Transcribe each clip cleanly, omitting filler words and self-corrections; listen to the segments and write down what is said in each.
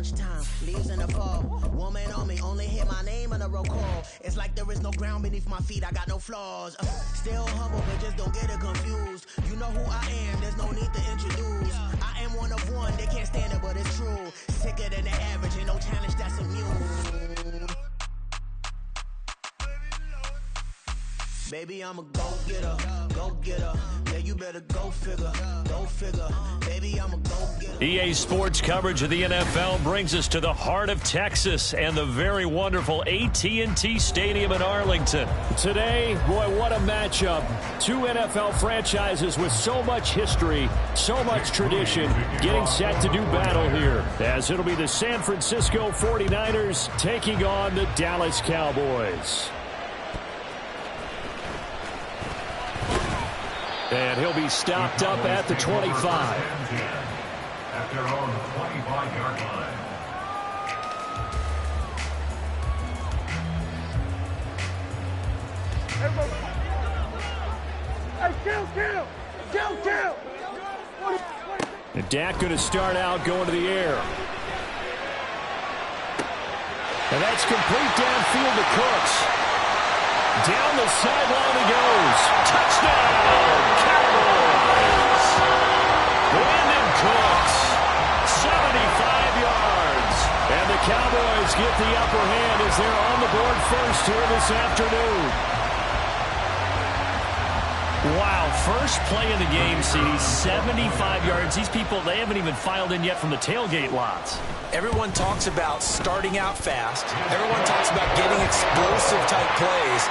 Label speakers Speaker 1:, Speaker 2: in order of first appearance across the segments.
Speaker 1: crunch time, leaves in the fall. Woman on me, only hit my name on a roll call. It's like there is no ground beneath my feet, I got no flaws. Still humble, but just don't get it confused. You know who I am, there's no need to introduce. I am one of one, they can't stand it, but it's true. Sicker than the average, ain't no challenge that's immune. Baby, I'm a go-getter, go-getter. Yeah, you better go figure, go figure. Baby, I'm a go-getter.
Speaker 2: EA Sports coverage of the NFL brings us to the heart of Texas and the very wonderful AT&T Stadium in Arlington.
Speaker 3: Today, boy, what a matchup. Two NFL franchises with so much history, so much tradition, getting set to do battle here, as it'll be the San Francisco 49ers taking on the Dallas Cowboys. And he'll be stopped up at the 25.
Speaker 4: At their own 25-yard line.
Speaker 5: Kill!
Speaker 3: And Dak going to start out going to the air. And that's complete downfield to Cooks. Down the sideline he goes. Touchdown, Cowboys. Brandon Cooks, 75 yards. And the Cowboys get the upper hand as they're on the board first here this afternoon.
Speaker 2: Wow, first play of the game, CD, 75 yards. These people, they haven't even filed in yet from the tailgate lots.
Speaker 6: Everyone talks about starting out fast. Everyone talks about getting explosive-type plays.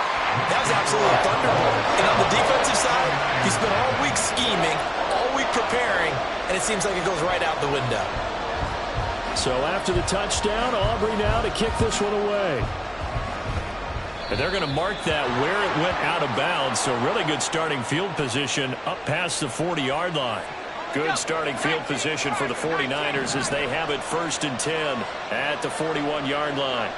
Speaker 6: That was absolutely a thunderbolt. And on the defensive side, he spent all week scheming, all week preparing, and it seems like it goes right out the window.
Speaker 3: So after the touchdown, Aubrey now to kick this one away.
Speaker 2: And they're going to mark that where it went out of bounds, so really good starting field position up past the 40-yard line. Good starting field position for the 49ers as they have it 1st and 10 at the 41-yard line.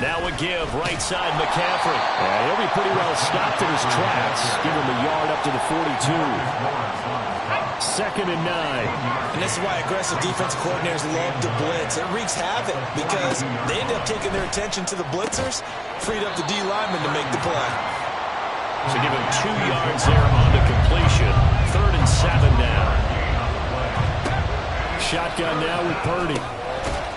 Speaker 2: Now a give, right side McCaffrey.
Speaker 3: Yeah, he'll be pretty well stopped in his tracks. Give him a yard up to the 42. 2nd and 9.
Speaker 6: And this is why aggressive defensive coordinators love to blitz. It wreaks havoc because they end up taking their attention to the blitzers, freed up the D lineman to make the play.
Speaker 2: So give him 2 yards there on the completion. 3rd and 7 now.
Speaker 3: Shotgun now with Purdy.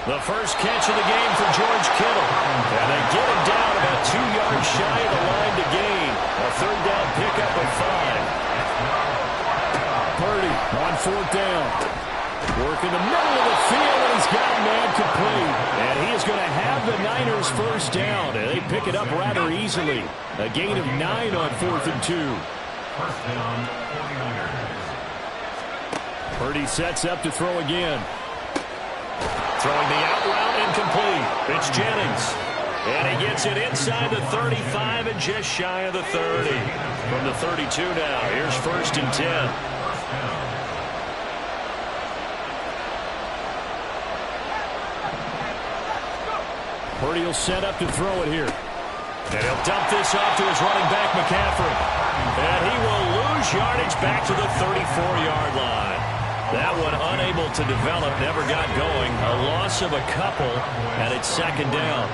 Speaker 2: The first catch of the game for George Kittle. And they get him down about 2 yards shy of the line to gain. A 3rd down pickup of 5.
Speaker 3: Purdy on 4th down. Work in the middle of the field, and he's got a man complete. And he is going to have the Niners 1st down. And they pick it up rather easily. A gain of 9 on 4th and 2.
Speaker 4: 1st down, 49ers.
Speaker 3: Purdy sets up to throw again.
Speaker 2: Throwing the out route incomplete. It's Jennings. And he gets it inside the 35 and just shy of the 30. From the 32 now, here's 1st and 10.
Speaker 3: Purdy will set up to throw it here.
Speaker 2: And he'll dump this off to his running back, McCaffrey. And he will lose yardage back to the 34-yard line. That one unable to develop, never got going. A loss of a couple, and it's 2nd down.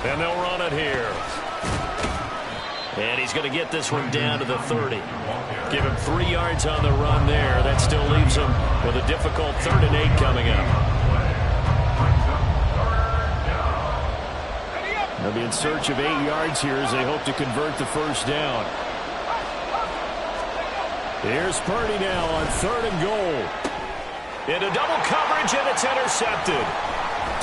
Speaker 2: And they'll run it here. And he's going to get this one down to the 30. Give him 3 yards on the run there. That still leaves him with a difficult 3rd and 8 coming up.
Speaker 3: They'll be in search of 8 yards here as they hope to convert the 1st down. Here's Purdy now on 3rd and goal.
Speaker 2: Into double coverage, and it's intercepted.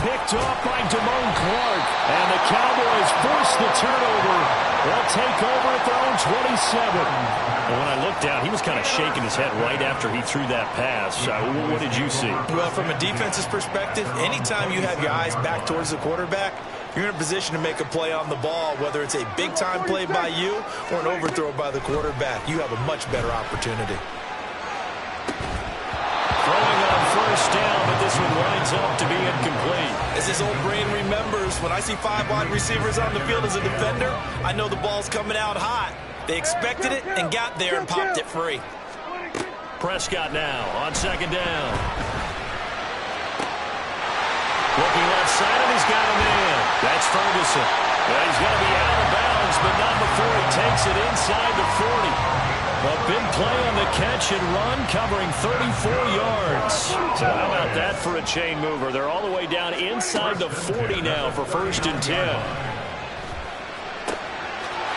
Speaker 3: Picked off by Damone Clark. And the Cowboys force the turnover. They'll take over at their own 27.
Speaker 2: And when I looked down, he was kind of shaking his head right after he threw that pass. What did you see?
Speaker 6: Well, from a defense's perspective, anytime you have your eyes back towards the quarterback, you're in a position to make a play on the ball, whether it's a big-time play by you or an overthrow by the quarterback. You have a much better opportunity.
Speaker 2: Throwing on 1st down, but this this one winds up to be incomplete.
Speaker 6: As his old brain remembers, when I see 5 wide receivers on the field as a defender, I know the ball's coming out hot. They expected it and got there and popped it free.
Speaker 2: Prescott now on second down. Looking left side, and he's got a man. That's Ferguson. Well, he's going to be out of bounds, but not before he takes it inside the 40. A big play on the catch and run, covering 34 yards. So how about that for a chain mover? They're all the way down inside the 40 now for 1st and 10.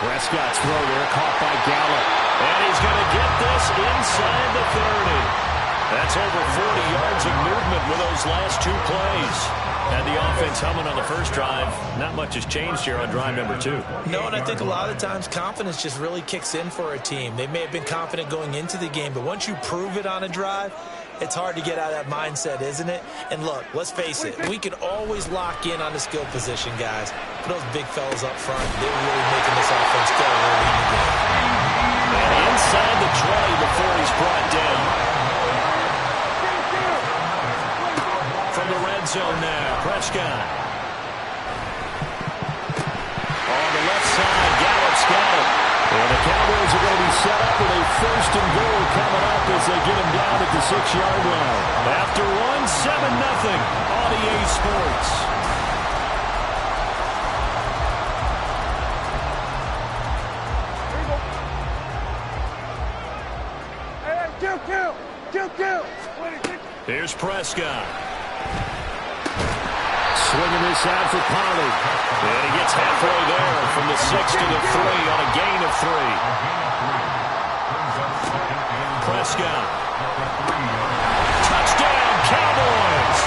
Speaker 3: Prescott's throw there, caught by Gallup.
Speaker 2: And he's going to get this inside the 30. That's over 40 yards of movement with those last 2 plays. And the offense humming on the first drive. Not much has changed here on drive number 2.
Speaker 6: No, and I think a lot of times confidence just really kicks in for a team. They may have been confident going into the game, but once you prove it on a drive, it's hard to get out of that mindset, isn't it? And look, let's face it, we can always lock in on the skill position, guys. But those big fellas up front, they're really making this offense go early in the game.
Speaker 2: And inside the 20 before he's brought down. From the red zone now, Prescott. On the left side, Gallup's got it.
Speaker 3: And the Cowboys are going to be set up with a 1st and goal coming up as they get him down at the 6-yard line.
Speaker 2: After 7-0 on EA Sports. Here's Prescott.
Speaker 3: Swinging this out for Pollard.
Speaker 2: And he gets halfway there from the 6 to the 3 on a gain of 3. Prescott. Touchdown, Cowboys!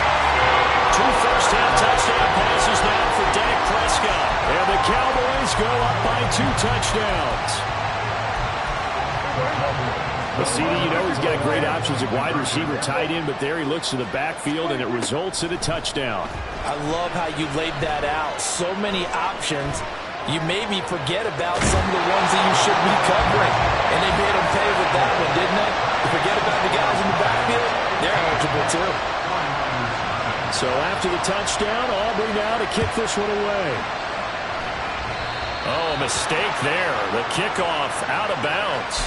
Speaker 2: 2 first-half touchdown passes now for Dak Prescott.
Speaker 3: And the Cowboys go up by 2 touchdowns. Well, CD, you know he's got great options at wide receiver, tight end, but there he looks to the backfield, and it results in a touchdown.
Speaker 6: I love how you laid that out. So many options. You maybe forget about some of the ones that you should be covering. And they made them pay with that one, didn't they? You forget about the guys in the backfield, they're eligible too.
Speaker 3: So after the touchdown, Aubrey now to kick this one away.
Speaker 2: Oh, mistake there. The kickoff out of bounds.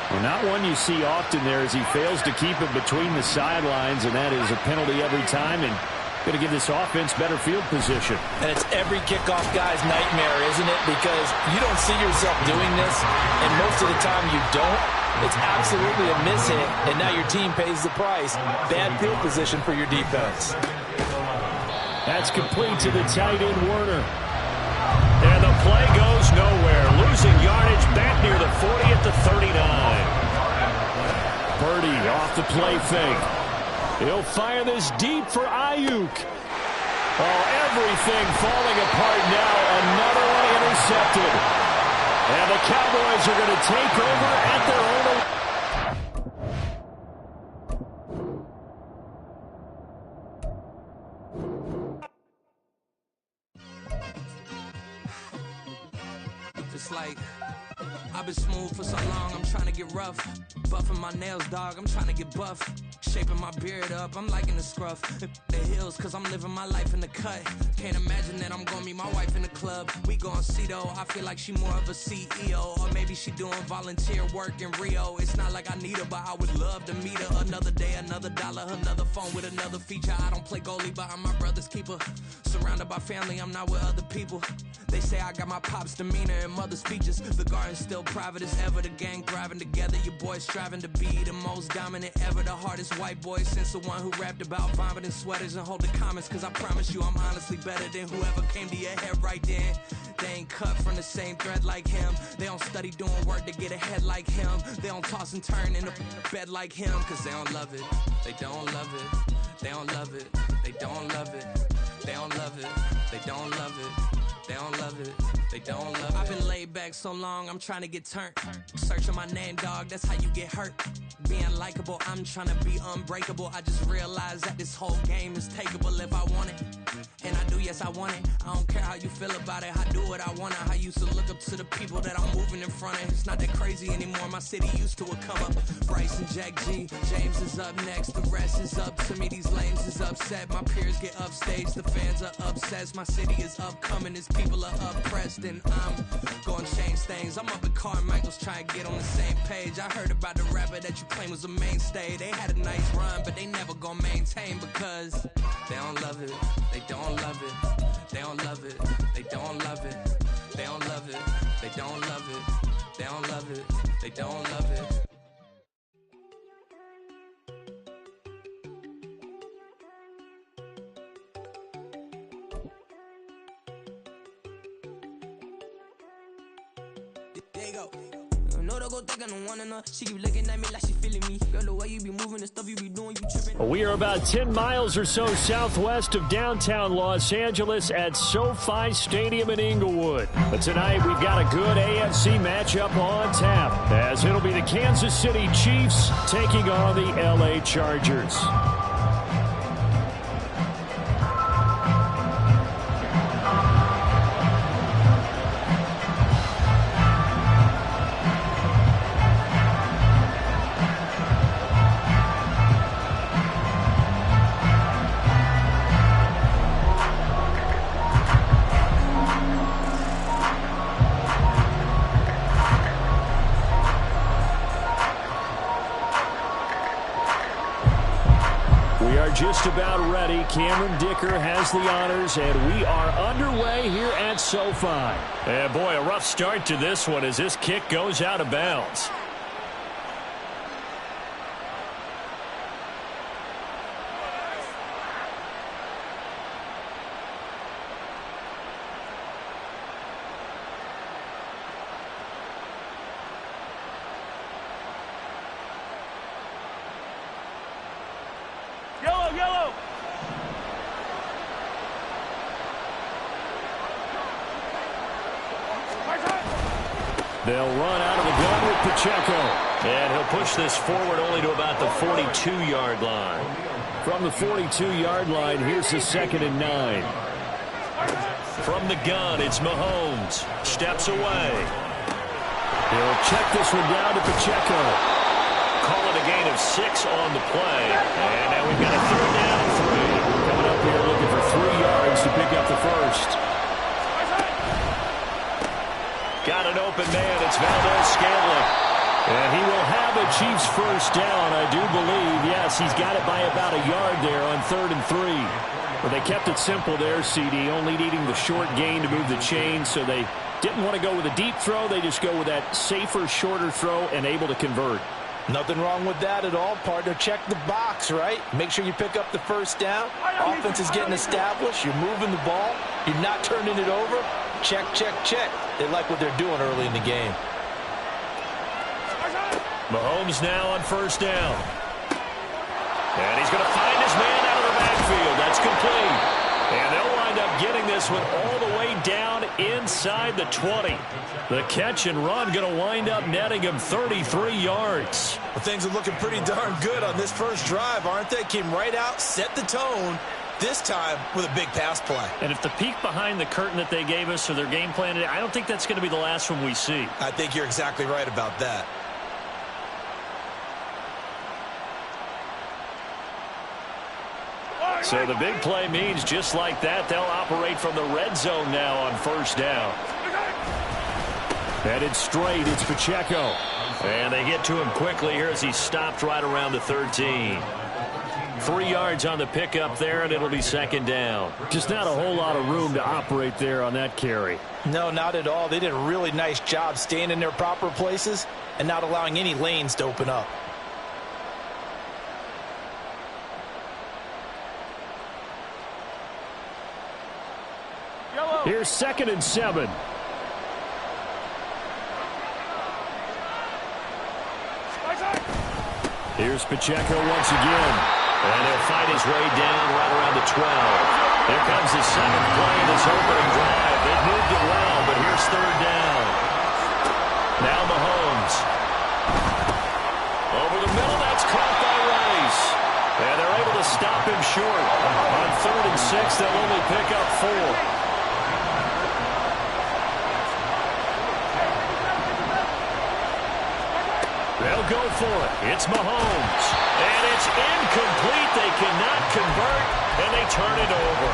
Speaker 3: Well, not one you see often there as he fails to keep it between the sidelines, and that is a penalty every time, and going to give this offense better field position.
Speaker 6: And it's every kickoff guy's nightmare, isn't it? Because you don't see yourself doing this, and most of the time you don't. It's absolutely a mishit, and now your team pays the price. Bad field position for your defense.
Speaker 3: That's complete to the tight end, Werner.
Speaker 2: And the play goes nowhere. Losing yardage back near the 40 at the 39.
Speaker 3: Purdy off the play fake. He'll fire this deep for Ayuk. Oh, everything falling apart now. Another one intercepted. And the Cowboys are going to take over at their own.
Speaker 5: It's like, I've been smooth for so long, I'm trying to get rough. Buffing my nails, dog, I'm trying to get buff. Shaping my beard up, I'm liking the scruff. The hills, cause I'm living my life in the cut. Can't imagine that I'm gonna meet my wife in the club. We gon' see though, I feel like she more of a CEO. Or maybe she doing volunteer work in Rio. It's not like I need her, but I would love to meet her. Another day, another dollar, another phone with another feature. I don't play goalie, but I'm my brother's keeper. Surrounded by family, I'm not with other people. They say I got my pop's demeanor and mother's features. The garden's still private as ever. The gang thriving together. Your boys striving to be the most dominant ever. The hardest white boy since the one who rapped about vomiting sweaters and holding comments. Cause I promise you I'm honestly better than whoever came to your head right then. They ain't cut from the same thread like him. They don't study doing work to get ahead like him. They don't toss and turn in the bed like him. Cause they don't love it. They don't love it. They don't love it. They don't love it. They don't love it. They don't love it. They don't love it. they don't love it. I've been laid back so long, I'm trying to get turned. Searching my name, dog, that's how you get hurt. Being likable, I'm trying to be unbreakable. I just realized that this whole game is takeable if I want it. And I do, yes, I want it. I don't care how you feel about it, I do what I want it. I used to look up to the people that I'm moving in front of. It's not that crazy anymore, my city used to a come up. Bryce and Jack G, James is up next, the rest is up to me. These lames is upset, my peers get upstage, the fans are obsessed. My city is upcoming, these people are oppressed, and I'm gonna change things. I'm up at Carmichael's trying to get on the same page. I heard about the rapper that you claim was a mainstay. They had a nice run, but they never gonna maintain because they don't love it, they don't love it, they don't love it, they don't love it, they don't love it, they don't love it, they don't love it, they don't love it. There you go. No, don't go thinking I wanna know. She keep looking at me like she feeling me. Girl, the way you be moving, the stuff you be doing, you tripping.
Speaker 3: We are about 10 miles or so southwest of downtown Los Angeles at SoFi Stadium in Inglewood. But tonight we've got a good AFC matchup on tap, as it'll be the Kansas City Chiefs taking on the LA Chargers. Just about ready. Cameron Dicker has the honors, and we are underway here at SoFi.
Speaker 2: And boy, a rough start to this one as this kick goes out of bounds.
Speaker 3: Yellow! They'll run out of the gun with Pacheco.
Speaker 2: And he'll push this forward only to about the 42-yard line.
Speaker 3: From the 42-yard line, here's the 2nd and 9.
Speaker 2: From the gun, it's Mahomes. Steps away.
Speaker 3: He'll check this one down to Pacheco.
Speaker 2: Call it a gain of 6 on the play. And now we've got a 3rd down and 3.
Speaker 3: Coming up here looking for 3 yards to pick up the first.
Speaker 2: Got an open man. It's Valdez-Scantling.
Speaker 3: And he will have the Chiefs first down, I do believe. Yes, he's got it by about a yard there on 3rd and 3. But they kept it simple there, CD, only needing the short gain to move the chain, so they didn't want to go with a deep throw. They just go with that safer, shorter throw and able to convert.
Speaker 6: Nothing wrong with that at all, partner. Check the box, right? Make sure you pick up the first down. Offense is getting established. You're moving the ball. You're not turning it over. Check, check, check. They like what they're doing early in the game.
Speaker 2: Mahomes now on 1st down. And he's going to find his man out of the backfield. That's complete. And they'll wind up getting this one all the way down inside the 20. The catch and run going to wind up netting him 33 yards.
Speaker 6: Well, things are looking pretty darn good on this first drive, aren't they? Came right out, set the tone, this time with a big pass play.
Speaker 2: And if the peek behind the curtain that they gave us or their game plan today, I don't think that's going to be the last one we see.
Speaker 6: I think you're exactly right about that.
Speaker 2: So the big play means just like that, they'll operate from the red zone now on 1st down.
Speaker 3: Headed straight, it's Pacheco.
Speaker 2: And they get to him quickly here as he stopped right around the 13. 3 yards on the pickup there, and it'll be 2nd down.
Speaker 3: Just not a whole lot of room to operate there on that carry.
Speaker 6: No, not at all. They did a really nice job staying in their proper places and not allowing any lanes to open up.
Speaker 3: Here's 2nd and 7. Here's Pacheco once again.
Speaker 2: And he'll fight his way down right around the 12. Here comes the 7th play of this opening drive. They've moved it well, but Here's third down. Now Mahomes. Over the middle, that's caught by Rice. And they're able to stop him short. On 3rd and 6, they'll only pick up 4. They'll go for it. It's Mahomes. And it's incomplete. They cannot convert, and they turn it over.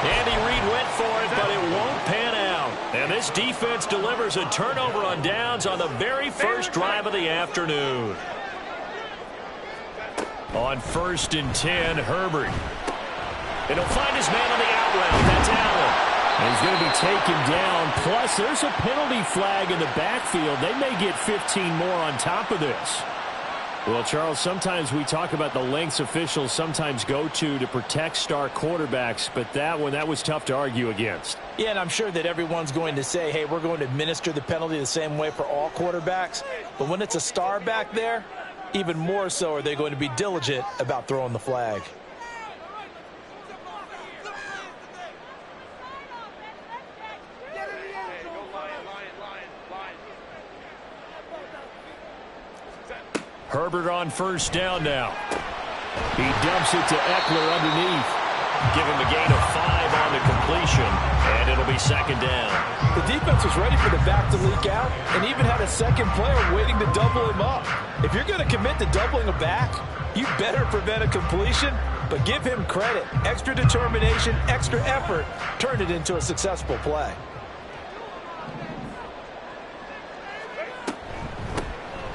Speaker 2: Andy Reid went for it, but it won't pan out. And this defense delivers a turnover on downs on the very first drive of the afternoon. On 1st and 10, Herbert. And he'll find his man on the out route. That's Allen. And he's going to be taken down. Plus, there's a penalty flag in the backfield. They may get 15 more on top of this. Well, Charles, sometimes we talk about the lengths officials sometimes go to protect star quarterbacks, but that was tough to argue against.
Speaker 6: Yeah, and I'm sure that everyone's going to say, hey, we're going to administer the penalty the same way for all quarterbacks. But when it's a star back there, even more so are they going to be diligent about throwing the flag.
Speaker 2: Herbert on 1st down now. He dumps it to Eckler underneath. Give him a gain of 5 on the completion, and it'll be 2nd down.
Speaker 6: The defense was ready for the back to leak out and even had a second player waiting to double him up. If you're going to commit to doubling a back, you better prevent a completion, but give him credit. Extra determination, extra effort, turned it into a successful play.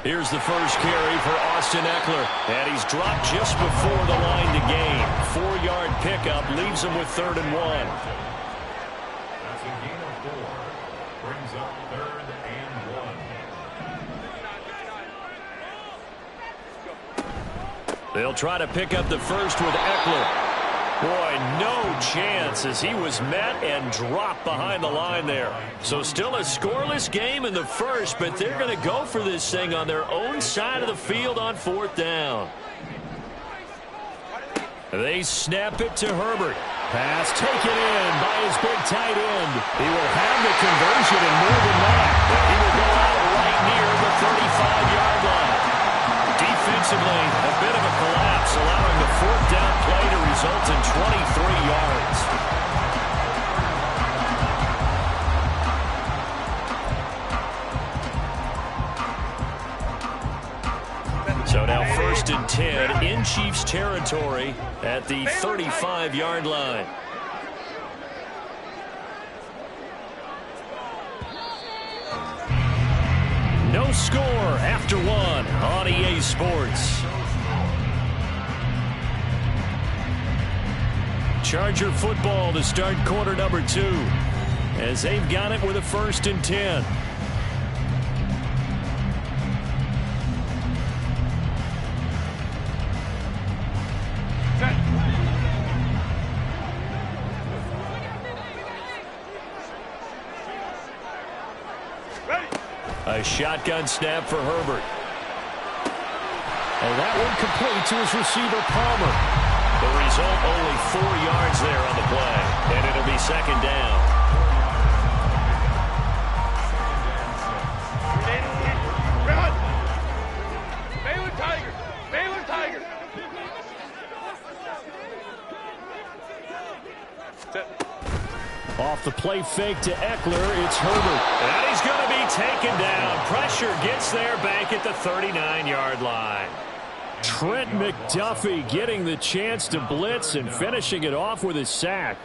Speaker 2: Here's the first carry for Austin Eckler, and he's dropped just before the line to gain. 4-yard pickup leaves him with 3rd and 1.
Speaker 4: That's a gain of 4. Brings up 3rd and 1.
Speaker 2: They'll try to pick up the first with Eckler. Boy, no chance as he was met and dropped behind the line there. So still a scoreless game in the first, but they're going to go for this thing on their own side of the field on 4th down. They snap it to Herbert. Pass taken in by his big tight end. He will have the conversion and more than that. He will go out right near the 35-yard line. Defensively, a bit of a collapse, allowing the 4th down play to result in 23 yards. So now 1st and 10 in Chiefs territory at the 35-yard line. No score after 1 on EA Sports. Charger football to start quarter number 2 as they've got it with a 1st and 10. A shotgun snap for Herbert. And that one complete to his receiver, Palmer. The result, only 4 yards there on the play. And it'll be 2nd down.
Speaker 7: Baylor Tigers! Baylor Tigers!
Speaker 2: Off the play fake to Eckler, it's Herbert. And he's going to be taken down. Pressure gets there back at the 39-yard line. Trent McDuffie getting the chance to blitz and finishing it off with his sack.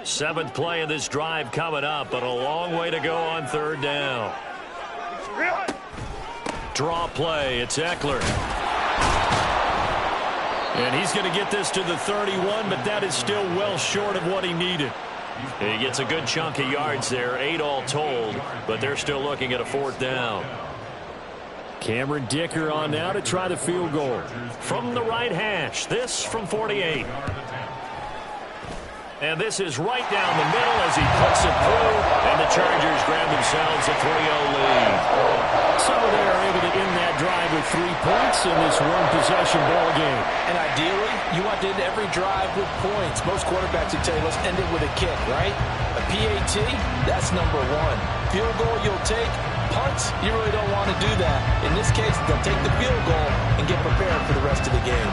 Speaker 2: Seventh play of this drive coming up, but a long way to go on 3rd down. Draw play, it's Eckler. And he's going to get this to the 31, but that is still well short of what he needed. He gets a good chunk of yards there, 8 all told, but they're still looking at a 4th down. Cameron Dicker on now to try the field goal. From the right hash, this from 48. And this is right down the middle as he puts it through, and the Chargers grab themselves a 3-0 lead.
Speaker 3: So they're able to end that drive with 3 points in this one-possession ball game.
Speaker 6: And ideally, you want to end every drive with points. Most quarterbacks would tell you, let's end it with a kick, right? A PAT, that's number 1. Field goal you'll take. Punts, you really don't want to do that. In this case, they'll take the field goal and get prepared for the rest of the game.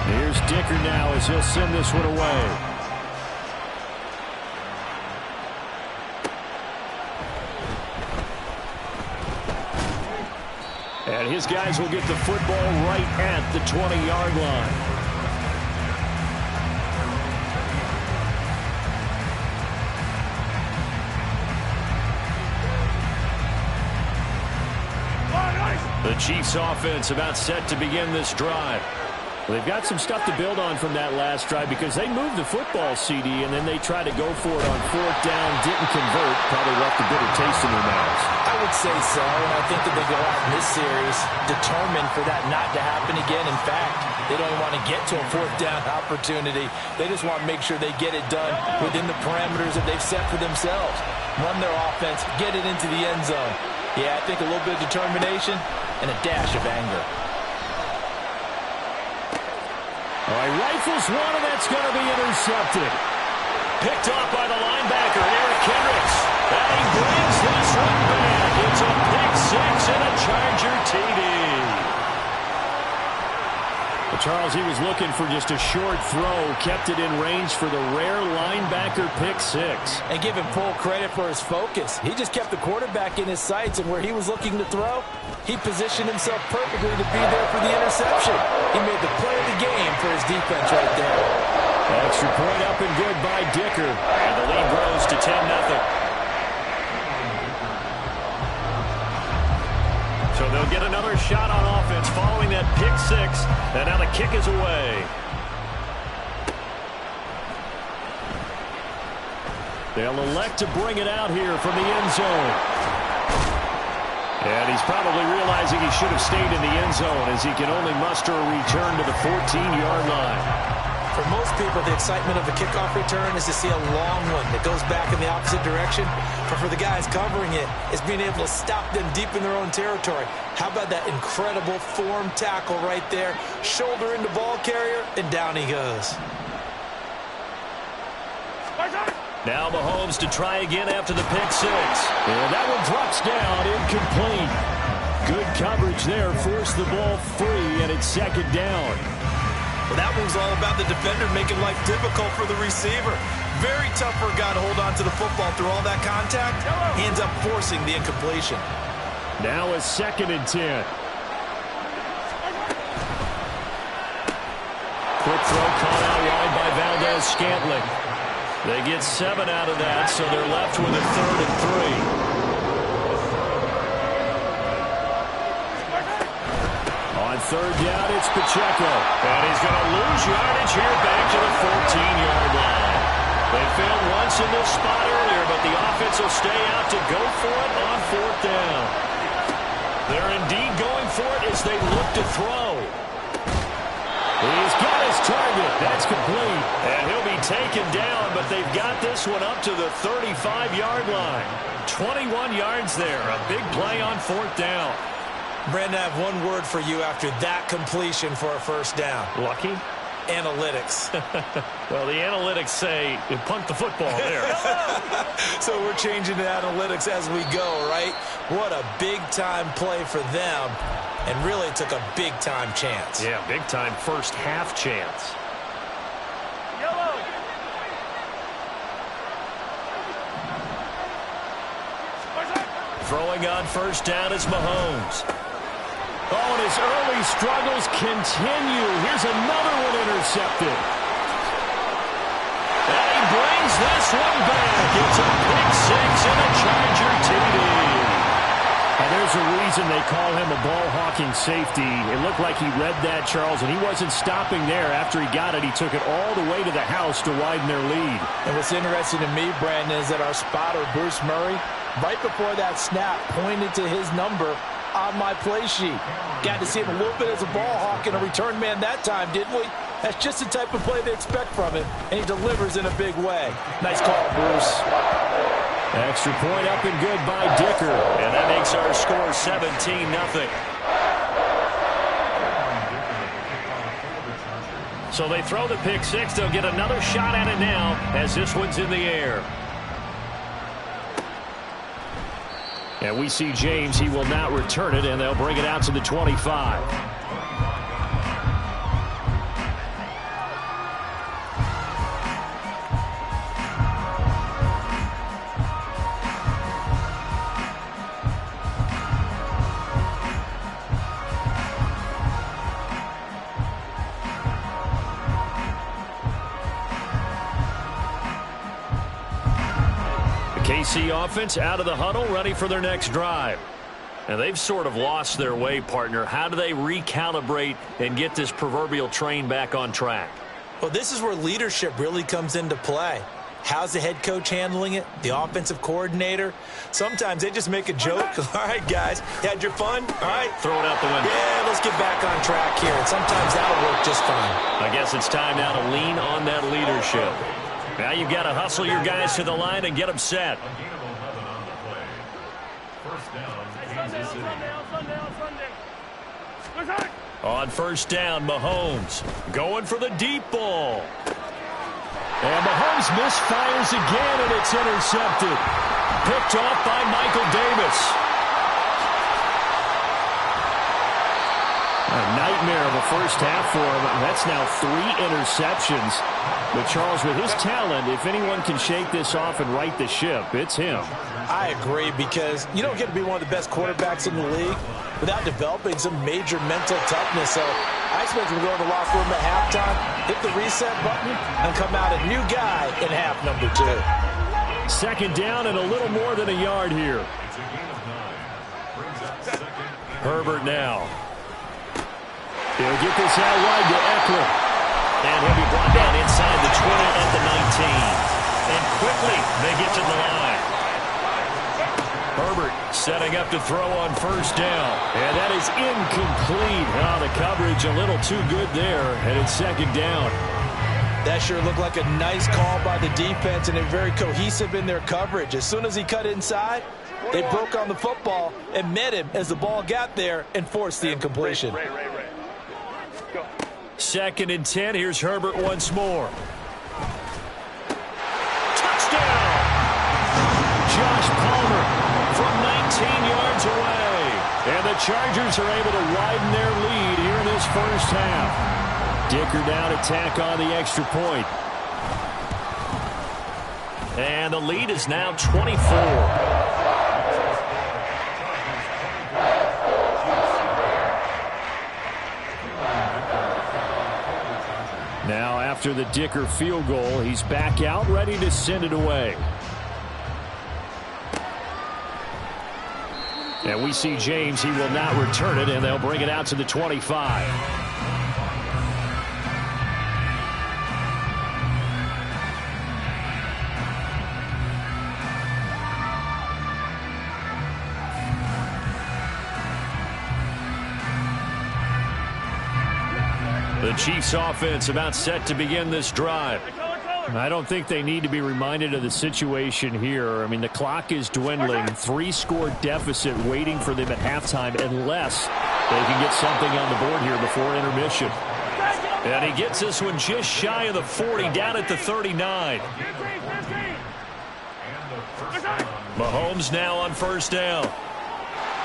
Speaker 3: Here's Dicker now as he'll send this one away. And his guys will get the football right at the 20-yard line.
Speaker 2: The Chiefs offense about set to begin this drive.
Speaker 3: They've got some stuff to build on from that last drive because they moved the football, CD, and then they tried to go for it on 4th down, didn't convert, probably left a bitter taste in their mouths.
Speaker 6: I would say so, and I think that they go out in this series determined for that not to happen again. In fact, they don't even want to get to a 4th down opportunity. They just want to make sure they get it done within the parameters that they've set for themselves. Run their offense, get it into the end zone. Yeah, I think a little bit of determination and a dash of anger.
Speaker 3: All right, rifles one, and that's going to be intercepted.
Speaker 2: Picked off by the linebacker, Eric Kendricks. And he brings this one back. It's a pick 6 and a Charger TD.
Speaker 3: Charles, he was looking for just a short throw, kept it in range for the rare linebacker pick 6.
Speaker 6: And give him full credit for his focus. He just kept the quarterback in his sights, and where he was looking to throw, he positioned himself perfectly to be there for the interception. He made the play of the game for his defense right there.
Speaker 3: Extra point up and good by Dicker.
Speaker 2: And the lead grows to 10-0. So they'll get another shot on offense following that pick 6. And now the kick is away.
Speaker 3: They'll elect to bring it out here from the end zone.
Speaker 2: And he's probably realizing he should have stayed in the end zone as he can only muster a return to the 14-yard line.
Speaker 6: For most people, the excitement of a kickoff return is to see a long one that goes back in the opposite direction. But for the guys covering it, it's being able to stop them deep in their own territory. How about that incredible form tackle right there? Shoulder into ball carrier, and down he goes.
Speaker 2: Now Mahomes to try again after the pick 6.
Speaker 3: And that one drops down, incomplete. Good coverage there, forced the ball free, and it's 2nd down.
Speaker 6: Well, that one's all about the defender making life difficult for the receiver. Very tough for a guy to hold on to the football through all that contact. He ends up forcing the incompletion.
Speaker 3: Now a 2nd and 10.
Speaker 2: Quick throw caught out wide by Valdez-Scantling. They get 7 out of that, so they're left with a 3rd and 3.
Speaker 3: On 3rd down, it's Pacheco.
Speaker 2: And he's going to lose yardage here back to the 14-yard line. They failed once in this spot earlier, but the offense will stay out to go for it on 4th down. They're indeed going for it as they look to throw.
Speaker 3: He's got his target. That's complete.
Speaker 2: And he'll be taken down, but they've got this one up to the 35-yard line. 21 yards there. A big play on 4th down.
Speaker 6: Brandon, I have one word for you after that completion for a 1st down.
Speaker 2: Lucky?
Speaker 6: Analytics.
Speaker 2: Well, the analytics say you punt the football there.
Speaker 6: So we're changing to analytics as we go, right? What a big-time play for them, and really took a big-time chance.
Speaker 2: Yeah, big-time first half chance.
Speaker 7: Yellow.
Speaker 2: Throwing on 1st down is Mahomes.
Speaker 3: Oh, and his early struggles continue. Here's another one intercepted.
Speaker 2: And he brings this one back. It's a pick 6 and a Charger TD.
Speaker 3: And there's a reason they call him a ball-hawking safety. It looked like he read that, Charles, and he wasn't stopping there. After he got it, he took it all the way to the house to widen their lead.
Speaker 6: And what's interesting to me, Brandon, is that our spotter, Bruce Murray, right before that snap, pointed to his number on my play sheet. Got to see him a little bit as a ball hawk and a return man that time, didn't we? That's just the type of play they expect from him, and he delivers in a big way. Nice call, Bruce.
Speaker 2: Extra point up and good by Dicker. And that makes our score 17-0. So they throw the pick six. They'll get another shot at it now as this one's in the air. And we see James. He will not return it, and they'll bring it out to the 25. KC offense out of the huddle, ready for their next drive. And they've sort of lost their way, partner. How do they recalibrate and get this proverbial train back on track?
Speaker 6: Well, this is where leadership really comes into play. How's the head coach handling it? The offensive coordinator? Sometimes they just make a joke. All right, guys, you had your fun? All right.
Speaker 2: Throw it out the window.
Speaker 6: Yeah, let's get back on track here. And sometimes that'll work just fine.
Speaker 2: I guess it's time now to lean on that leadership. Now you've got to hustle your guys to the line and get them set.
Speaker 4: A gain of 11 on the play. First down, Kansas City.
Speaker 2: On first down, Mahomes going for the deep ball. And Mahomes misfires again, and it's intercepted. Picked off by Michael Davis. A nightmare of a first half for him. That's now 3 interceptions. But, Charles, with his talent, if anyone can shake this off and right the ship, it's him.
Speaker 6: I agree, because you don't get to be one of the best quarterbacks in the league without developing some major mental toughness. So I expect him to go to the locker room at halftime, hit the reset button, and come out a new guy in half number 2.
Speaker 2: Second down and a little more than a yard here. Herbert now. He'll get this out wide to Eckler. And he'll be brought down inside the 20 at the 19. And quickly they get to the line. Herbert setting up to throw on first down. And that is incomplete. Oh, the coverage a little too good there. And it's second down.
Speaker 6: That sure looked like a nice call by the defense, and they're very cohesive in their coverage. As soon as he cut inside, they broke on the football and met him as the ball got there and forced the incompletion.
Speaker 7: Go.
Speaker 2: Second and 10. Here's Herbert once more. Touchdown! Josh Palmer from 19 yards away. And the Chargers are able to widen their lead here in this first half. Dicker down to tack on the extra point. And the lead is now 24. Now, after the Dicker field goal, he's back out, ready to send it away. And we see James. He will not return it, and they'll bring it out to the 25. The Chiefs offense about set to begin this drive. I don't think they need to be reminded of the situation here. I mean, the clock is dwindling. 3-score deficit waiting for them at halftime unless they can get something on the board here before intermission. And he gets this one just shy of the 40, down at the 39. Mahomes now on first down.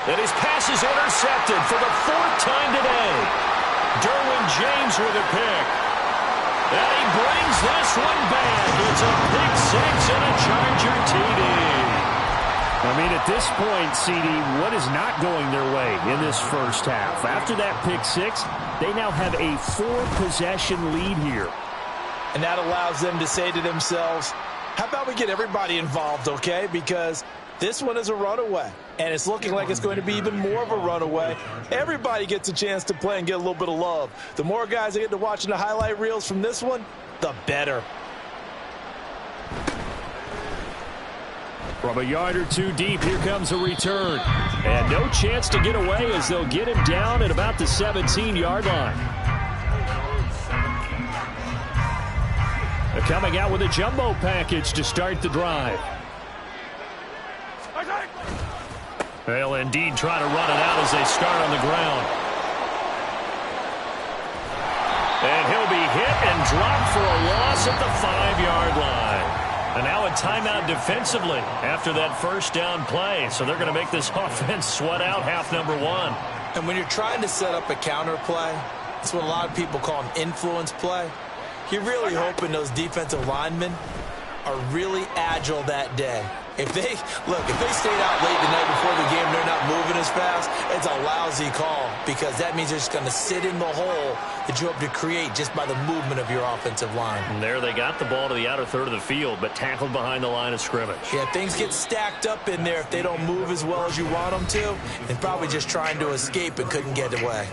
Speaker 2: And his pass is intercepted for the 4th time today. Derwin James with a pick. And he brings this one back. It's a pick six and a Charger TD. I mean, at this point, CD, what is not going their way in this first half? After that pick six, they now have a 4-possession lead here.
Speaker 6: And that allows them to say to themselves, how about we get everybody involved, okay? Because this one is a runaway, and it's looking like it's going to be even more of a runaway. Everybody gets a chance to play and get a little bit of love. The more guys that get to watching the highlight reels from this one, the better.
Speaker 2: From a yard or two deep, here comes a return. And no chance to get away as they'll get him down at about the 17-yard line.
Speaker 3: coming out with a jumbo package to start the drive. They'll indeed try to run it out as they start on the ground. And he'll be hit and dropped for a loss at the 5-yard line. And now a timeout defensively after that first down play. So they're going to make this offense sweat out half number one.
Speaker 6: And when you're trying to set up a counter play, it's what a lot of people call an influence play. You're really hoping those defensive linemen are really agile that day. If they stayed out late the night before the game, they're not moving as fast, it's a lousy call because that means they're just going to sit in the hole that you hope to create just by the movement of your offensive line.
Speaker 2: And there they got the ball to the outer third of the field, but tackled behind the line of scrimmage.
Speaker 6: Yeah, things get stacked up in there if they don't move as well as you want them to, and probably just trying to escape and couldn't get away.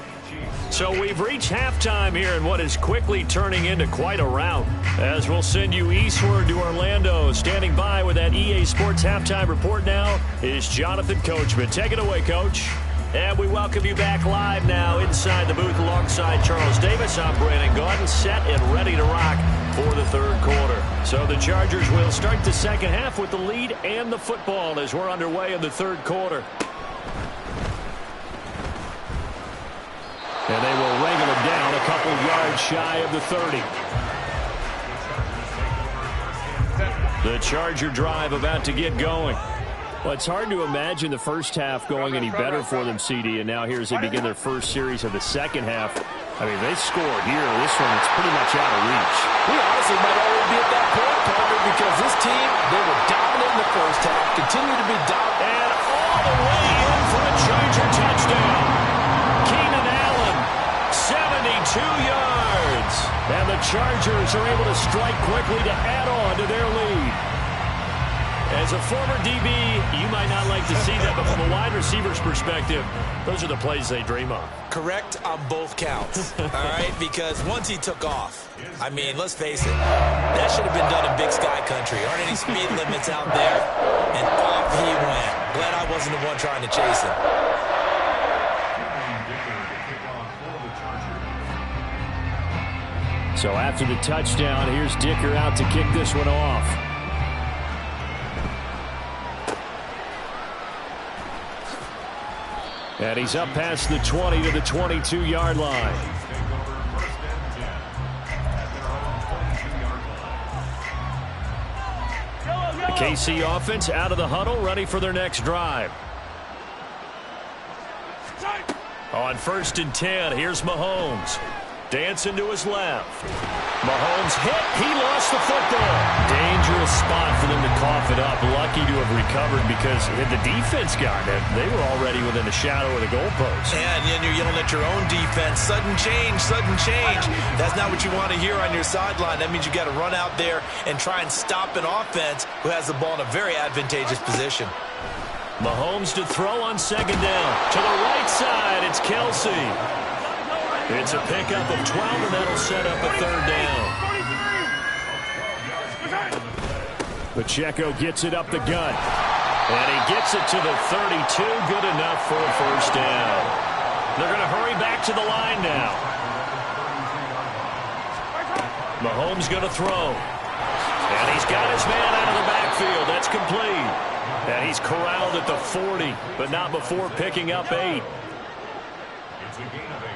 Speaker 2: So we've reached halftime here in what is quickly turning into quite a rout. As we'll send you eastward to Orlando. Standing by with that EA Sports halftime report now is Jonathan Coachman. Take it away, Coach. And we welcome you back live now inside the booth alongside Charles Davis. I'm Brandon Gordon, set and ready to rock for the third quarter. So the Chargers will start the second half with the lead and the football as we're underway in the third quarter. And they will wrangle it down a couple yards shy of the 30. The Charger drive about to get going. Well, it's hard to imagine the first half going any better for them, CD, and now here as they begin their first series of the second half. I mean, they scored here. This one, it's pretty much out of reach.
Speaker 6: We honestly might already be at that point, partner, because this team, they were dominant in the first half, continue to be dominant.
Speaker 2: And all the way in for a Charger touchdown. 72 yards. And the Chargers are able to strike quickly to add on to their lead. As a former DB, you might not like to see that, but from a wide receiver's perspective, those are the plays they dream of.
Speaker 6: Correct on both counts, all right? Because once he took off, I mean, let's face it, that should have been done in Big Sky country. Aren't any speed limits out there? And off he went. Glad I wasn't the one trying to chase him.
Speaker 3: So after the touchdown, here's Dicker out to kick this one off. And he's up past the 20 to the 22-yard line. The KC offense out of the huddle, ready for their next drive. On 1st and 10, here's Mahomes. Dancing to his left. Mahomes hit. He lost the football. Dangerous spot for them to cough it up. Lucky to have recovered because had the defense gotten it, they were already within a shadow of the goalpost.
Speaker 6: And you're yelling at your own defense. Sudden change, sudden change. That's not what you want to hear on your sideline. That means you got to run out there and try and stop an offense who has the ball in a very advantageous position.
Speaker 2: Mahomes to throw on 2nd down. To the right side, it's Kelsey. It's a pickup of 12, and that'll set up a 3rd down.
Speaker 3: Pacheco gets it up the gut.
Speaker 2: And he gets it to the 32. Good enough for a 1st down. They're going to hurry back to the line now. Mahomes going to throw. And he's got his man out of the backfield. That's complete. And he's corralled at the 40, but not before picking up 8.
Speaker 4: It's a gain of 8.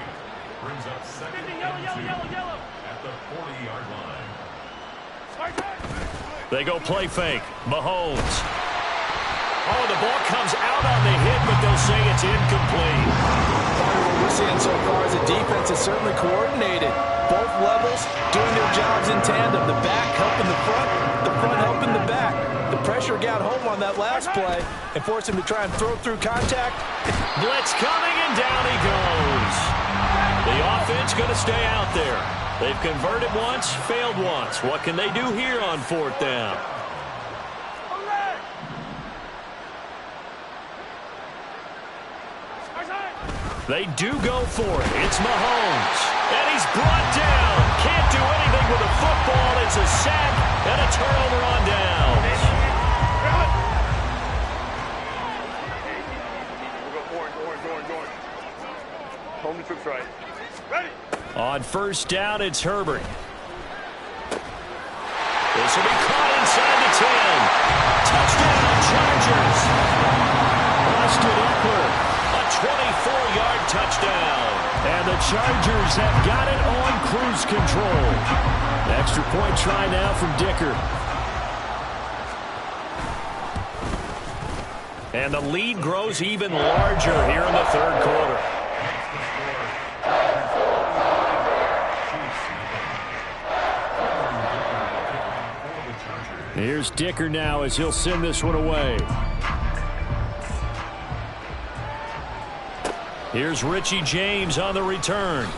Speaker 4: Brings up 2nd and 2 at the 40-yard line.
Speaker 2: They go play fake. Mahomes. Oh, the ball comes out on the hit, but they'll say it's incomplete.
Speaker 6: What we're seeing so far is a defense is certainly coordinated. Both levels doing their jobs in tandem. The back helping the front helping the back. The pressure got home on that last play and forced him to try and throw through contact.
Speaker 2: Blitz coming, and down he goes. The offense going to stay out there. They've converted once, failed once. What can they do here on 4th down? They do go for it. It's Mahomes. And he's brought down. Can't do anything with a football. It's a sack and a turnover on downs.
Speaker 7: Orange. Home the troops right. Ready.
Speaker 2: On 1st down, it's Herbert. This will be caught inside the 10. Touchdown, Chargers.
Speaker 3: Austin Eckler.
Speaker 2: A 24-yard touchdown.
Speaker 3: And the Chargers have got it on cruise control. Extra point try now from Dicker.
Speaker 2: And the lead grows even larger here in the third quarter.
Speaker 3: Here's Dicker now as he'll send this one away.
Speaker 2: Here's Richie James on the return.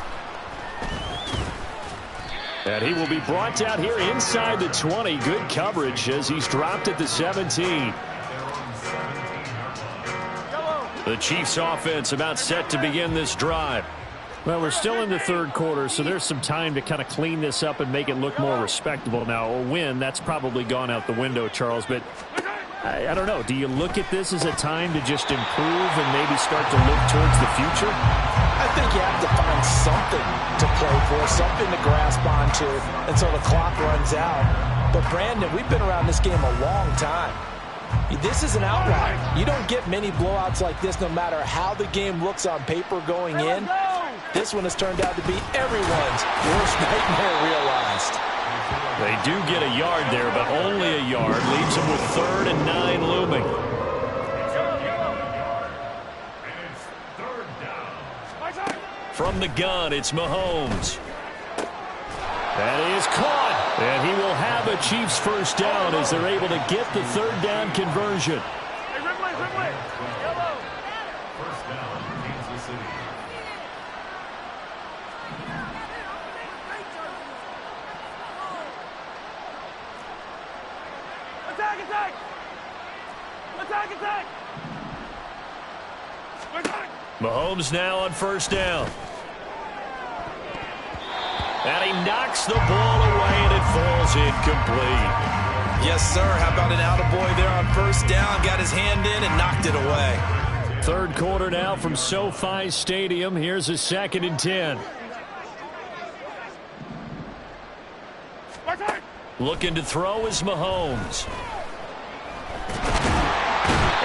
Speaker 3: And he will be brought down here inside the 20. Good coverage as he's dropped at the 17.
Speaker 2: The Chiefs offense about set to begin this drive.
Speaker 3: Well, we're still in the third quarter, so there's some time to kind of clean this up and make it look more respectable. Now, a win, that's probably gone out the window, Charles, but I don't know. Do you look at this as a time to just improve and maybe start to look towards the future?
Speaker 6: I think you have to find something to play for, something to grasp onto until the clock runs out. But, Brandon, we've been around this game a long time. This is an outlier. You don't get many blowouts like this no matter how the game looks on paper going in. This one has turned out to be everyone's worst nightmare realized.
Speaker 2: They do get a yard there, but only a yard. Leaves them with 3rd and 9 looming. From the gun, it's Mahomes.
Speaker 3: That is caught. And he will have a Chiefs first down as they're able to get the 3rd down conversion.
Speaker 4: First down, Kansas City.
Speaker 2: Mahomes now on first down. And he knocks the ball away, and it falls incomplete.
Speaker 6: Yes, sir. How about an attaboy there on first down? Got his hand in and knocked it away.
Speaker 3: Third quarter now from SoFi Stadium. Here's a 2nd and 10.
Speaker 2: Looking to throw is Mahomes.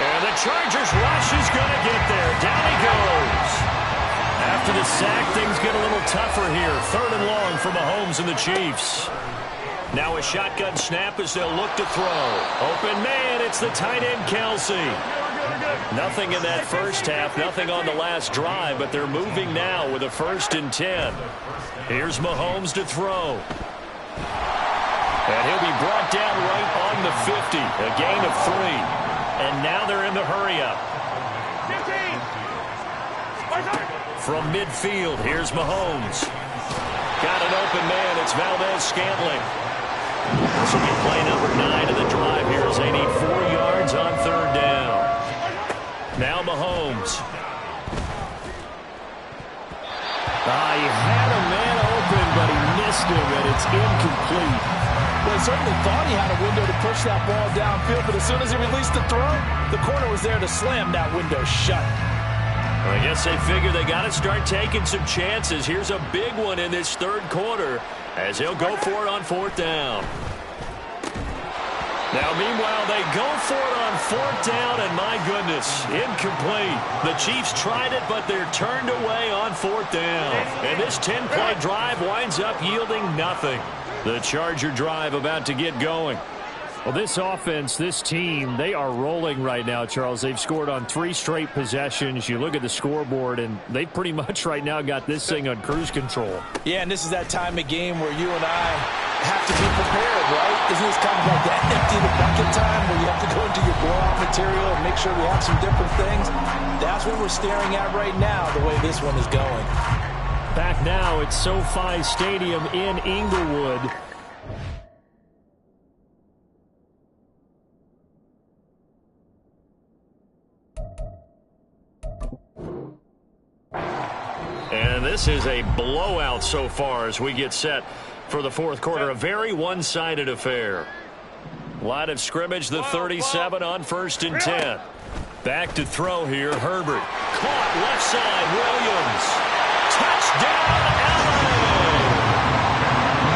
Speaker 2: And the Chargers rush is going to get there. Down he goes. After the sack, things get a little tougher here. 3rd and long for Mahomes and the Chiefs. Now a shotgun snap as they'll look to throw. Open man, it's the tight end Kelsey. Nothing in that first half, nothing on the last drive, but they're moving now with a 1st and 10. Here's Mahomes to throw. And he'll be brought down right on the 50. A gain of 3. And now they're in the hurry-up. From midfield, here's Mahomes. Got an open man. It's Valdez-Scantling. This will be play number 9 of the drive here as they need 4 yards on 3rd down. Now Mahomes.
Speaker 3: He had a man open, but he missed him, and it's incomplete.
Speaker 6: Well, he certainly thought he had a window to push that ball downfield, but as soon as he released the throw, the corner was there to slam that window shut.
Speaker 2: Well, I guess they figure they got to start taking some chances. Here's a big one in this third quarter as they'll go for it on 4th down. Now, meanwhile, they go for it on 4th down, and my goodness, incomplete. The Chiefs tried it, but they're turned away on 4th down. And this 10-play drive winds up yielding nothing. The Charger drive about to get going.
Speaker 3: Well, this offense, this team, they are rolling right now, Charles. They've scored on 3 straight possessions. You look at the scoreboard, and they pretty much right now got this thing on cruise control.
Speaker 6: Yeah, and this is that time of game where you and I have to be prepared, right? Isn't this kind of like that empty the bucket time where you have to go into your blowout material and make sure we have some different things? That's what we're staring at right now, the way this one is going.
Speaker 3: Back now at SoFi Stadium in Inglewood.
Speaker 2: And this is a blowout so far as we get set for the fourth quarter. A very one-sided affair. Line of scrimmage, the 37 on 1st and 10. Back to throw here, Herbert. Caught left side, Williams. Touchdown, Allen!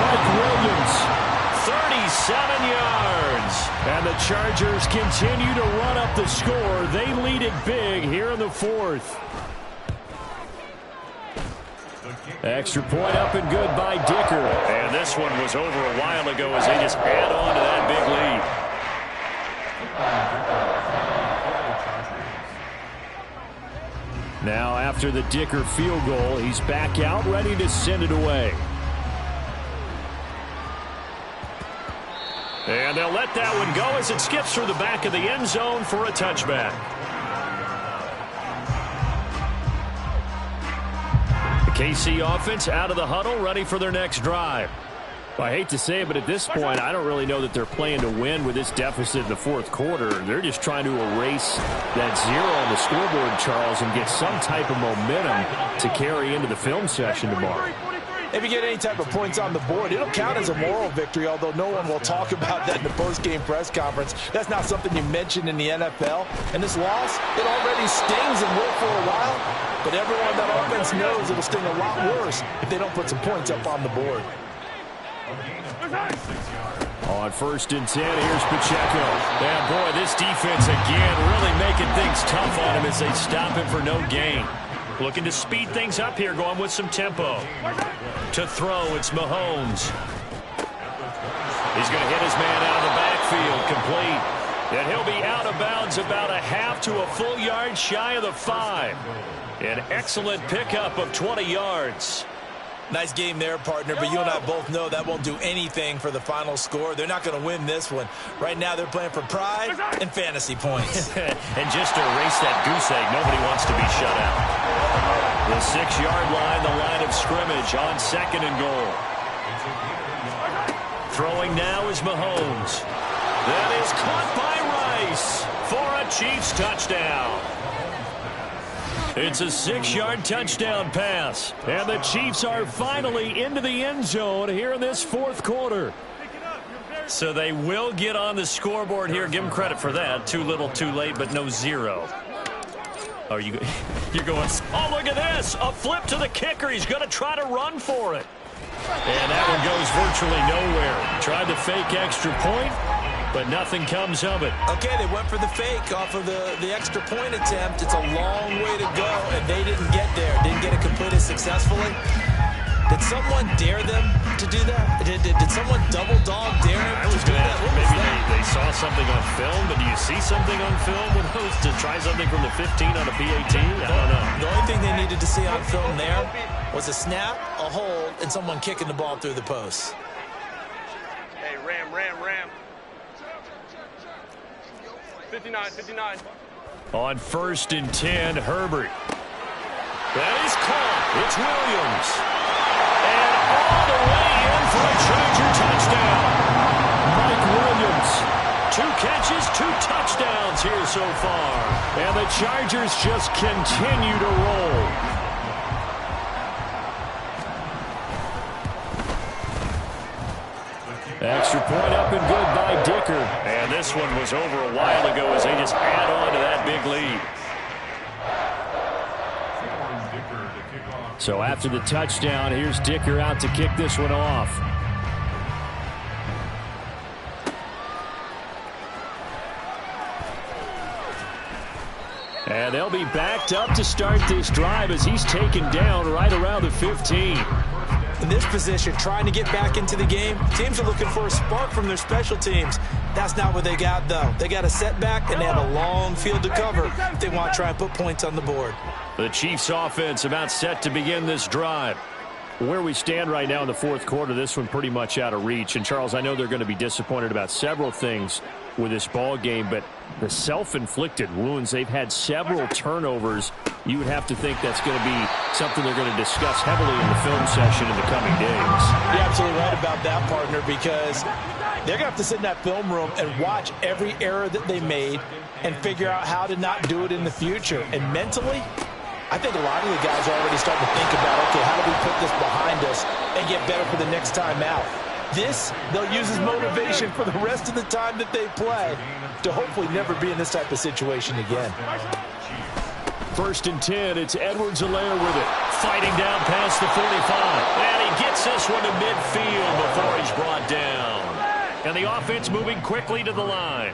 Speaker 3: Mike Williams.
Speaker 2: 37
Speaker 3: Chargers continue to run up the score. They lead it big here in the fourth. Extra point up and good by Dicker.
Speaker 2: And this one was over a while ago as they just add on to that big lead.
Speaker 3: Now after the Dicker field goal, he's back out ready to send it away.
Speaker 2: And they'll let that one go as it skips through the back of the end zone for a touchback. The KC offense out of the huddle, ready for their next drive.
Speaker 3: Well, I hate to say it, but at this point, I don't really know that they're playing to win with this deficit in the fourth quarter. They're just trying to erase that zero on the scoreboard, Charles, and get some type of momentum to carry into the film session tomorrow.
Speaker 6: If you get any type of points on the board, it'll count as a moral victory, although no one will talk about that in the post-game press conference. That's not something you mention in the NFL. And this loss, it already stings and will for a while, but everyone that offense knows it'll sting a lot worse if they don't put some points up on the board.
Speaker 3: On 1st and 10, here's Pacheco.
Speaker 2: Yeah, boy, this defense again really making things tough on him as they stop him for no gain. Looking to speed things up here, going with some tempo. To throw, it's Mahomes. He's going to hit his man out of the backfield, complete. And he'll be out of bounds about a half to a full yard shy of the 5. An excellent pickup of 20 yards.
Speaker 6: Nice game there, partner, but you and I both know that won't do anything for the final score. They're not going to win this one. Right now, they're playing for pride and fantasy points.
Speaker 2: And just to erase that goose egg, nobody wants to be shut out. The 6-yard line, the line of scrimmage on 2nd and goal. Throwing now is Mahomes. That is caught by Rice for a Chiefs touchdown. It's a 6-yard touchdown pass.
Speaker 3: And the Chiefs are finally into the end zone here in this fourth quarter.
Speaker 2: So they will get on the scoreboard here. Give them credit for that. Too little, too late, but no zero. Oh, you're going, oh, look at this. A flip to the kicker. He's going to try to run for it. And that one goes virtually nowhere. Tried the fake extra point, but nothing comes of it.
Speaker 6: Okay, they went for the fake off of the extra point attempt. It's a long way to go, and they didn't get there. Didn't get it completed successfully. Did someone dare them to do that? Did someone double dog dare them to do that?
Speaker 2: Maybe they saw something on film, but do you see something on film with those to try something from the 15 on a PAT? I don't know.
Speaker 6: The only thing they needed to see on film there was a snap, a hold, and someone kicking the ball through the post.
Speaker 7: Hey, Ram. 59.
Speaker 2: On 1st and 10, Herbert. That is caught. It's Williams. And all the way in for a Charger touchdown.
Speaker 3: Mike Williams.
Speaker 2: 2 catches, 2 touchdowns here so far.
Speaker 3: And the Chargers just continue to roll. Extra point up and good by Dicker.
Speaker 2: And this one was over a while ago as they just add on to that big lead.
Speaker 3: So after the touchdown, here's Dicker out to kick this one off. And they'll be backed up to start this drive as he's taken down right around the 15.
Speaker 6: In this position, trying to get back into the game, teams are looking for a spark from their special teams. That's not what they got, though. They got a setback, and they have a long field to cover if they want to try and put points on the board.
Speaker 2: The Chiefs offense about set to begin this drive.
Speaker 3: Where we stand right now in the fourth quarter, this one pretty much out of reach. And, Charles, I know they're going to be disappointed about several things with this ball game, but the self-inflicted wounds, they've had several turnovers. You would have to think that's going to be something they're going to discuss heavily in the film session in the coming days.
Speaker 6: You're absolutely right about that, partner, because they're going to have to sit in that film room and watch every error that they made and figure out how to not do it in the future. And mentally, I think a lot of the guys are already starting to think about, okay, how do we put this behind us and get better for the next time out? This, they'll use as motivation for the rest of the time that they play to hopefully never be in this type of situation again.
Speaker 3: 1st and 10, it's Edwards-Helaire with it.
Speaker 2: Fighting down past the 45. And he gets this one to midfield before he's brought down. And the offense moving quickly to the line.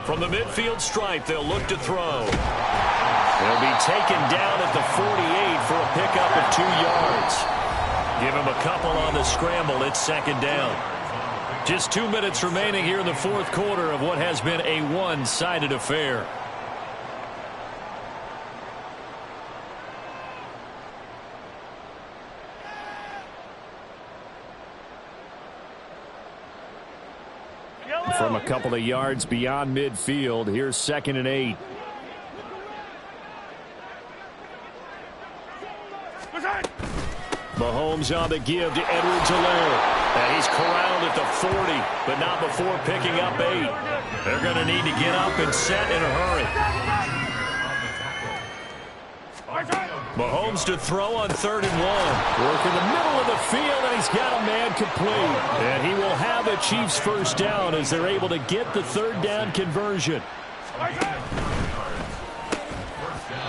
Speaker 2: From the midfield stripe, they'll look to throw. They'll be taken down at the 48 for a pickup of 2 yards. Give him a couple on the scramble. It's second down. Just 2 minutes remaining here in the fourth quarter of what has been a one-sided affair. From a couple of yards beyond midfield, here's 2nd and 8. Mahomes on the give to Edwards-Helaire. And he's corralled at the 40, but not before picking up 8. They're going to need to get up and set in a hurry. Mahomes to throw on 3rd and 1. Work in the middle of the field, and he's got a man complete. And he will have a Chiefs first down as they're able to get the 3rd down conversion.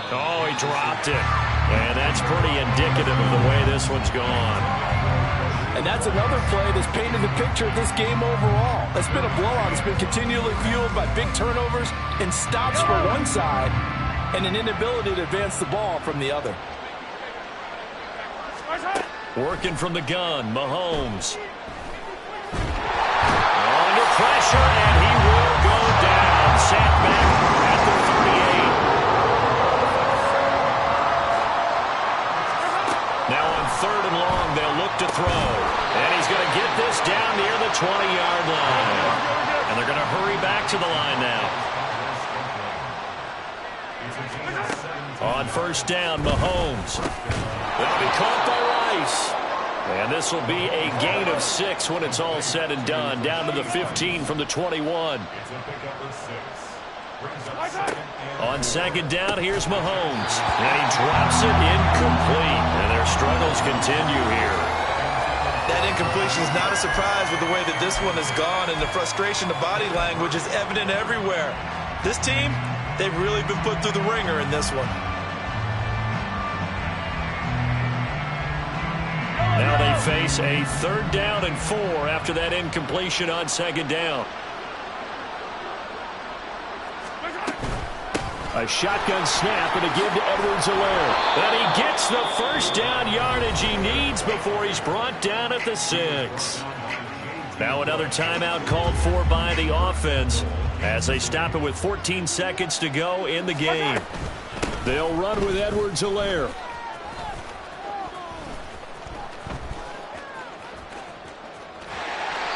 Speaker 2: Oh, he dropped it. And that's pretty indicative of the way this one's gone.
Speaker 6: And that's another play that's painted the picture of this game overall. It's been a blowout. It's been continually fueled by big turnovers and stops for one side and an inability to advance the ball from the other.
Speaker 2: Working from the gun, Mahomes. Under pressure, and he will go down. Sat back at the 38. Now on 3rd and long, they'll look to throw. And he's going to get this down near the 20-yard line. And they're going to hurry back to the line now. On 1st down, Mahomes. They'll be caught by Rice. And this will be a gain of 6 when it's all said and done. Down to the 15 from the 21. On 2nd down, here's Mahomes. And he drops it incomplete. And their struggles continue here.
Speaker 6: That incompletion is not a surprise with the way that this one has gone, and the frustration, the body language is evident everywhere. This team, they've really been put through the ringer in this one.
Speaker 2: Now they face a 3rd down and 4 after that incompletion on 2nd down. A shotgun snap and a give to Edwards-Helaire. And he gets the first down yardage he needs before he's brought down at the 6. Now another timeout called for by the offense as they stop it with 14 seconds to go in the game. They'll run with Edwards-Helaire.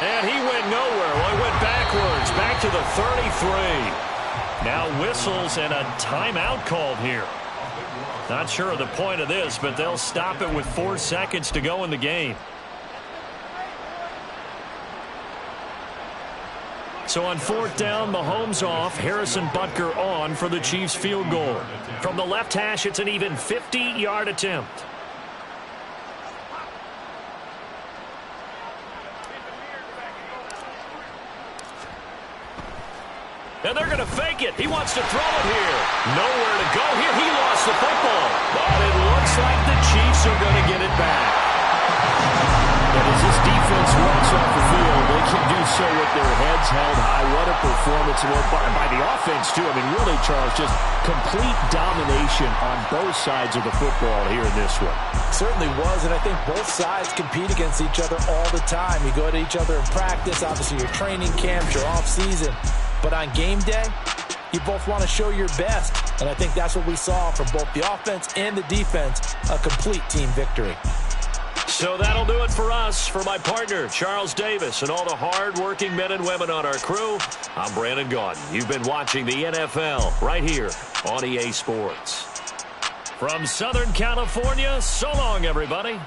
Speaker 2: And he went nowhere. Well, he went backwards, back to the 33. Now whistles and a timeout called here. Not sure of the point of this, but they'll stop it with 4 seconds to go in the game. So on 4th down, Mahomes off, Harrison Butker on for the Chiefs field goal. From the left hash, it's an even 50-yard attempt. And they're going to fake it. He wants to throw it here. Nowhere to go here. He lost the football. But it looks like the Chiefs are going to get it back. And as this defense walks off the field, they can do so with their heads held high. What a performance by the offense, too. I mean, really, Charles, just complete domination on both sides of the football here in this one.
Speaker 6: Certainly was, and I think both sides compete against each other all the time. You go to each other in practice, obviously your training camps, your off-season. But on game day, you both want to show your best. And I think that's what we saw from both the offense and the defense, a complete team victory.
Speaker 2: So that'll do it for us. For my partner, Charles Davis, and all the hard-working men and women on our crew, I'm Brandon Gaudin. You've been watching the NFL right here on EA Sports. From Southern California, so long, everybody.